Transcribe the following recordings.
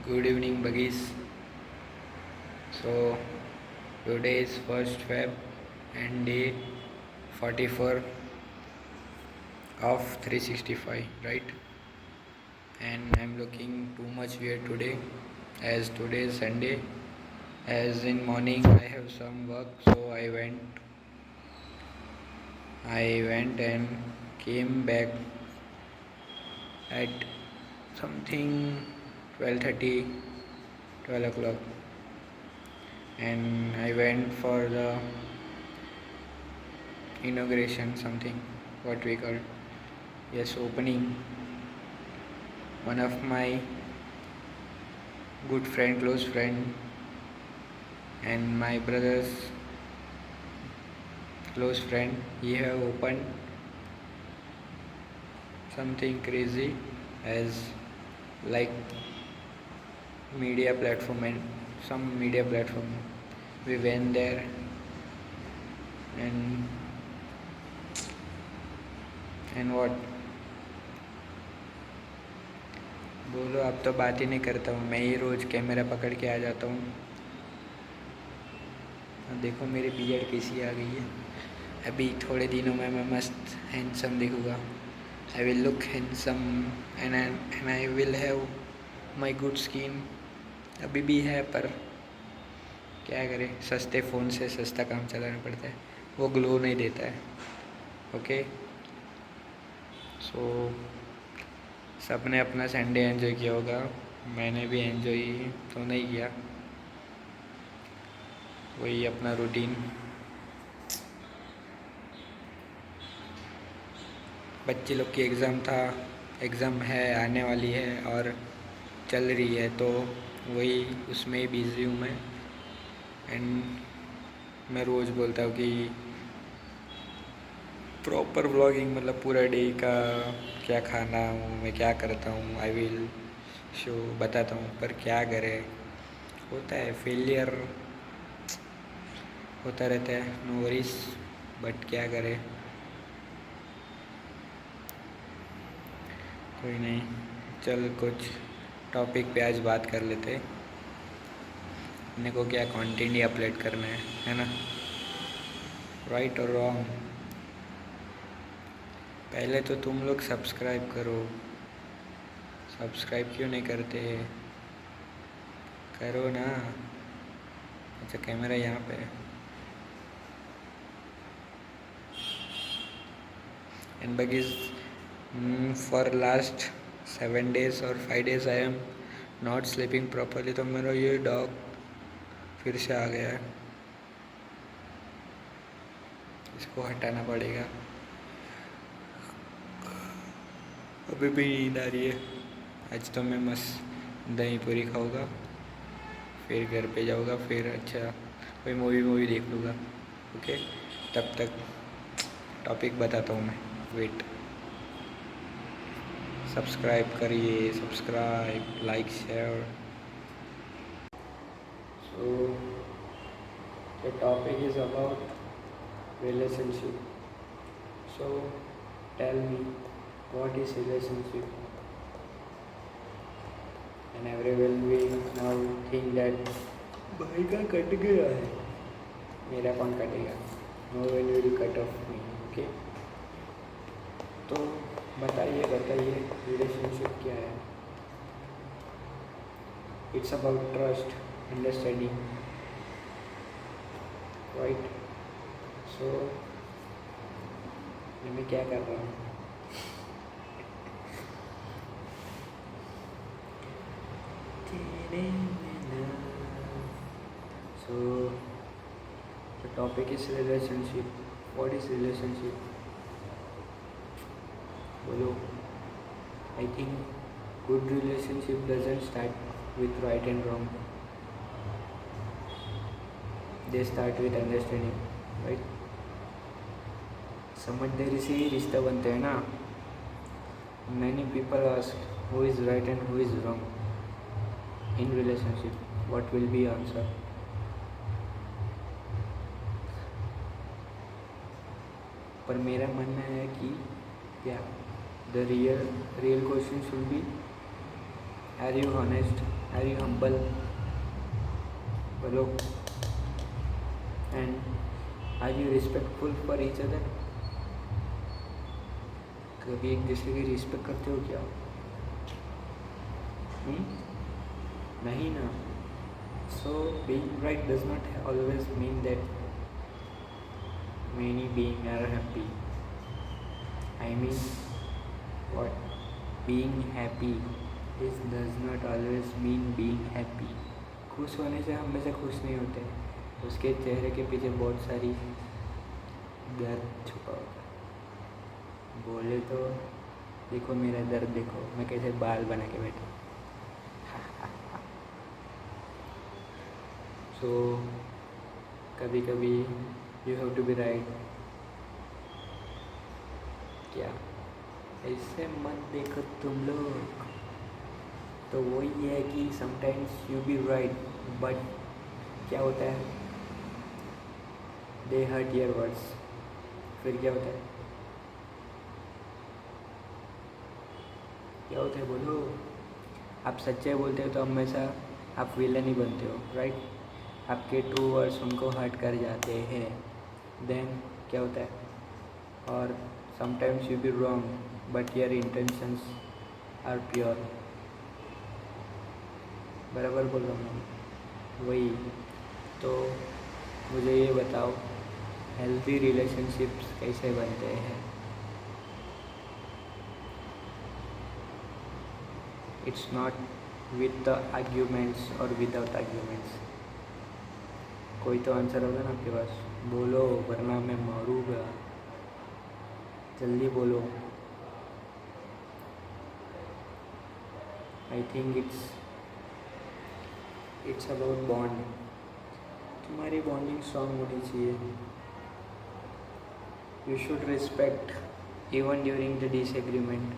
Good evening, Buggies. So, today is 1st Feb and day 44 of 365, right? And I'm looking too much weird today as today is Sunday. As in morning, I have some work, so I went and came back at something 12:30, 12 o'clock, and I went for the inauguration, something what we call, yes, opening. One of my good friend, close friend, and my brother's close friend, he have opened something crazy as like media platform, and some media platform. We went there and what बोलो, अब तो बात ही नहीं करता हूँ, मैं ही रोज़ camera पकड़ के आ जाता हूँ। अब देखो मेरी बियर्ड कैसी आ गई है। अभी थोड़े दिनों में मैं मस्त हैंडसम दिखूँगा। I will look handsome and I will have my good skin. अभी भी है, पर क्या करें, सस्ते फ़ोन से सस्ता काम चलाना पड़ता है, वो ग्लो नहीं देता है। ओके, सो सबने अपना संडे एंजॉय किया होगा, मैंने भी एंजॉय तो नहीं किया, वही अपना रूटीन। बच्चे लोग की एग्ज़ाम है, आने वाली है और चल रही है, तो वही उसमें ही बिज़ी हूँ मैं। एंड मैं रोज़ बोलता हूँ कि प्रॉपर व्लॉगिंग, मतलब पूरा डे का क्या खाना हूँ, मैं क्या करता हूँ, आई विल शो बताता हूँ, पर क्या करें, होता है, फेलियर होता रहता है, नो वरीज, बट क्या करें, कोई नहीं। चल कुछ टॉपिक पे आज बात कर लेते। अपने को क्या कंटेंट ही अपलोड करना है ना, राइट और रॉन्ग। पहले तो तुम लोग सब्सक्राइब करो, सब्सक्राइब क्यों नहीं करते, करो ना। अच्छा, कैमरा यहाँ पे है। And buggies for last 7 days और 5 days I am not sleeping properly, तो मेरा ये डॉग फिर से आ गया है, इसको हटाना पड़ेगा। अभी भी नींद आ रही है। आज तो मैं मस्त दही पूरी खाऊंगा, फिर घर पे जाऊँगा, फिर अच्छा कोई मूवी देख लूँगा। ओके, तब तक टॉपिक बताता हूँ मैं, वेट। सब्सक्राइब करिए, subscribe, like, share. So the topic is about relationship. So tell me, what is relationship? And everyone will now think that भाई का कट गया है, मेरा कौन कटेगा, no one will cut off me. Okay, तो बताइए रिलेशनशिप क्या है। It's about trust, understanding, right. So मैं क्या कर रहा हूँ, so the topic is relationship. What is relationship? बोलो। I think good relationship doesn't start with right and wrong. They start with understanding, right? समझदारी से ही रिश्ता बनते हैं ना। Many people ask who is right and who is wrong in relationship. What will be answer? पर मेरा मानना है कि the real question should be, are you honest are you humble? बोलो. And are you respectful for each other? कभी एक दूसरे की रिस्पेक्ट करते हो क्या? नहीं ना. So being right does not always mean that many being are happy. I mean what? Being happy does not always mean being happy. खुश होने से हमेशा खुश नहीं होते. उसके चेहरे के पीछे बहुत सारी दर्द छुपा होता है. बोले तो देखो मेरा दर्द, देखो मैं कैसे बाल बना के बैठा. सो कभी कभी you have to be right. क्या ऐसे मत देखो तुम लोग. तो वही है कि sometimes you be right, but क्या होता है, दे हर्ट योर वर्ड्स. फिर क्या होता है? क्या होता है बोलो. आप सच्चे बोलते हो तो हमेशा आप विलन ही बनते हो, राइट. आपके ट्रू वर्ड्स उनको हर्ट कर जाते हैं. देन क्या होता है? और sometimes you be wrong but your intentions are pure. बराबर बोल रहा हूँ. वही तो मुझे ये बताओ, हेल्दी रिलेशनशिप्स कैसे बनते हैं? It's not with the arguments और विदाउट आर्ग्यूमेंट्स. कोई तो आंसर होगा ना आपके पास. बोलो वरना मैं मारूँगा. जल्दी बोलो. I think it's about bond. तुम्हारी बॉन्डिंग स्ट्रॉन्ग होनी चाहिए. You should respect even during the disagreement,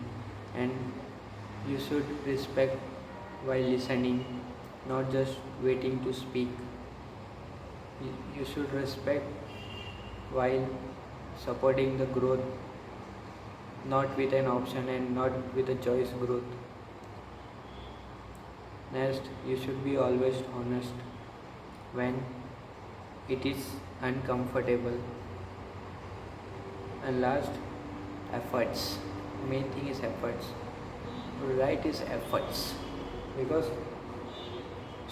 and you should respect while listening, not just waiting to speak. You should respect while supporting the growth, not with an option and not with a choice growth. Next, you should be always honest when it is uncomfortable. And last, efforts. Main thing is efforts. Right is efforts, because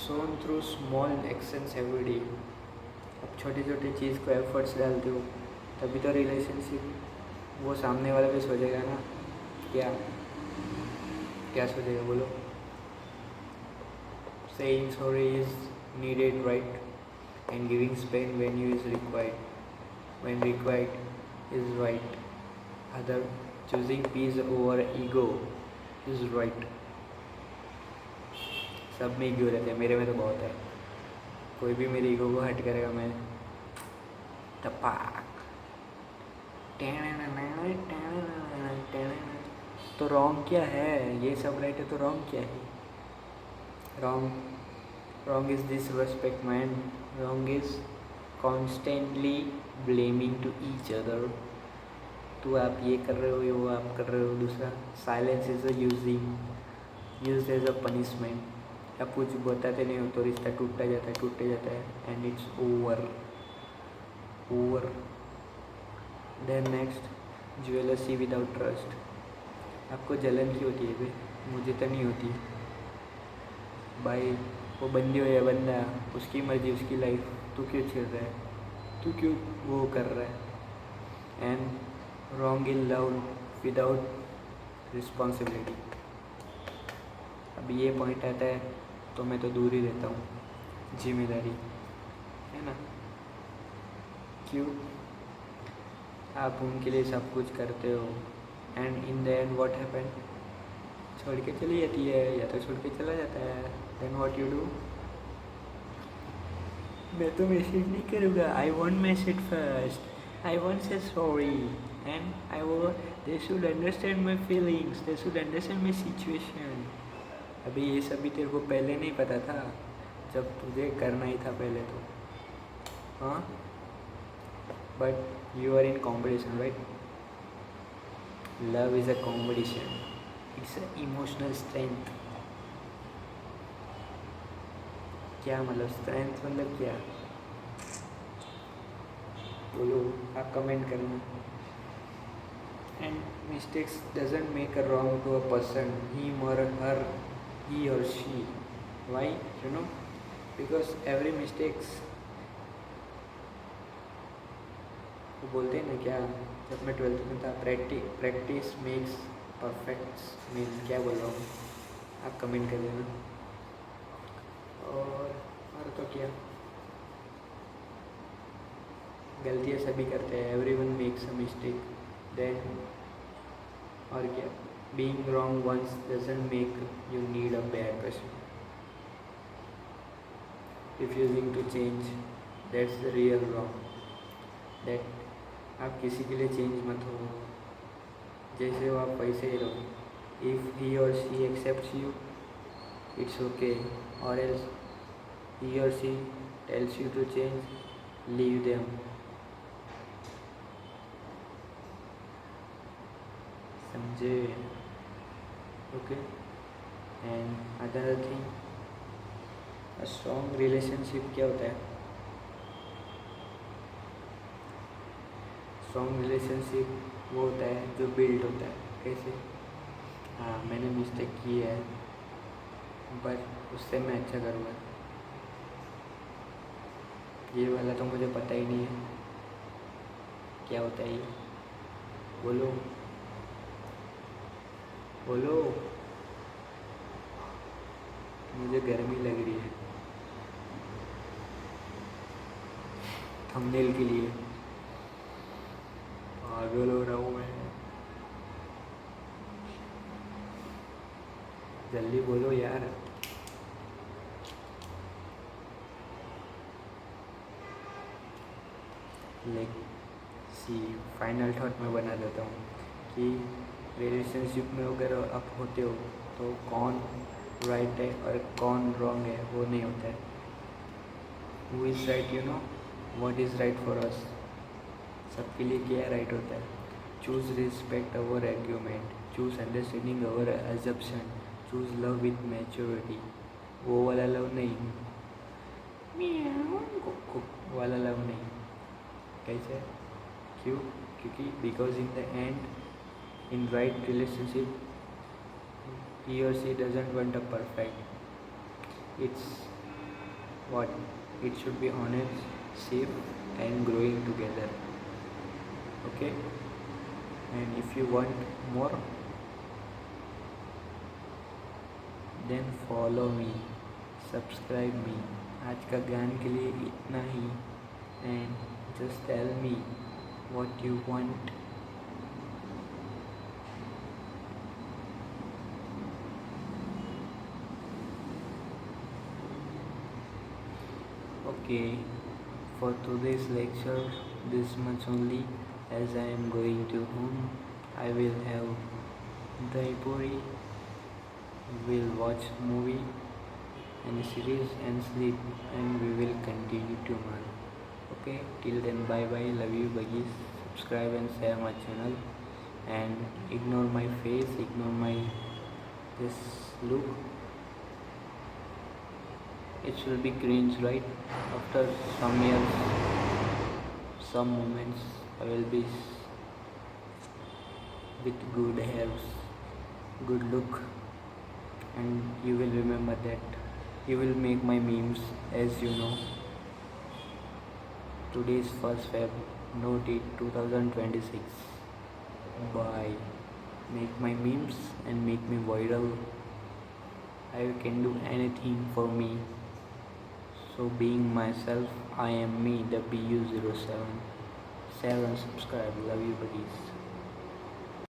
shown through small actions every day. अब छोटे छोटे चीज़ को efforts डालते हो तभी तो relationship वो सामने वाला भी सोचेगा ना. क्या क्या सोचेगा बोलो. Saying sorry is needed, right, and giving space when you is required, when required is right. Other choosing peace over ego is right. सब में ईगो रहते हैं, मेरे में तो बहुत है. कोई भी मेरी ईगो को हट करेगा मैं टपाक. तो रॉन्ग क्या है? ये सब राइट है तो रॉन्ग क्या है? Wrong is disrespect man. Wrong is constantly blaming to each other. तो आप ये कर रहे हो, ये वो आप कर रहे हो. दूसरा, silence is a used as a punishment. आप कुछ बताते नहीं हो तो रिश्ता टूटता जाता है and it's over. Then next, jealousy without trust. आपको जलन की होती है भाई, मुझे तो नहीं होती भाई. वो बंदी हो या बंदा, उसकी मर्जी, उसकी लाइफ. तू क्यों छिड़ रहा है? तू क्यों वो कर रहा है? And wrong in love without responsibility. अब ये पॉइंट आता है तो मैं तो दूर ही रहता हूँ. जिम्मेदारी है ना. क्यों? आप उनके लिए सब कुछ करते हो and in the end what happen? छोड़ के चली जाती है या तो छोड़ के चला जाता है. Then what you do? मैं तो मैसेज नहीं करूँगा. I want message first. I want say sorry and I want they should understand my feelings. They should understand my situation. अभी ये सब भी तेरे को पहले नहीं पता था, जब तुझे करना ही था पहले तो. हाँ, but you are in competition, right. Love is a competition. It's a emotional strength. क्या मतलब स्ट्रेंथ मतलब क्या? बोलो, आप कमेंट करना. And mistakes doesn't make a wrong to a person, him or her, he or she. Why? You know, because every mistakes, वो बोलते हैं ना क्या, जब मैं 12th में था, प्रैक्टिस मेक्स परफेक्ट. मीन क्या बोल रहा हूँ, आप कमेंट कर देना. और तो क्या, गलतियाँ सभी करते हैं, everyone makes a mistake. Then और क्या, being wrong once doesn't make you need a bad person. Refusing to change, that's the real wrong. That आप किसी के लिए चेंज मत हो, जैसे हो आप वैसे ही रहो. इफ़ ही और she accepts you, it's okay. और else he or she tells you to change, leave them. समझे? Okay. And another thing, a strong relationship क्या होता है? स्ट्रॉन्ग रिलेशनशिप वो होता है जो बिल्ड होता है. कैसे? हाँ, मैंने मिस्टेक की है बट उससे मैं अच्छा करूँगा. ये वाला तो मुझे पता ही नहीं है क्या होता है ये. बोलो बोलो, मुझे गर्मी लग रही है थंबनेल के लिए. पागल हो रहा हूँ मैं. जल्दी बोलो यार. लाइक सी, फाइनल थॉट मैं बना देता हूँ कि रिलेशनशिप में अगर आप होते हो तो कौन राइट है और कौन रॉन्ग है वो नहीं होता है. Who is right, you know what is right for us. सबके लिए क्या राइट होता है. Choose respect our argument, choose understanding our assumption, choose love with maturity. वो वाला लव नहीं, वाला लव नहीं. कैसे? क्यों? क्योंकि because in the and in right relationship he or she doesn't want a perfect. It's what? It should be honest, safe and growing together. Okay? And if you want more, then follow me, subscribe me. आज का ज्ञान के लिए इतना ही. And just tell me what you want. Okay, for today's lecture, this much only. As I am going to home, I will have dahi puri, will watch movie and series and sleep, and we will continue tomorrow. Okay, till then, bye bye, love you buddies. Subscribe and share my channel, and ignore my face, ignore my this look. It will be cringe, right? After some years, some moments, I will be with good hairs, good look, and you will remember that. You will make my memes, as you know. Today is 1st Feb, note it, 2026. Bye. Make my memes and make me viral. I can do anything for me. So being myself, I am me, the BU07. Share and subscribe. Love you buddies.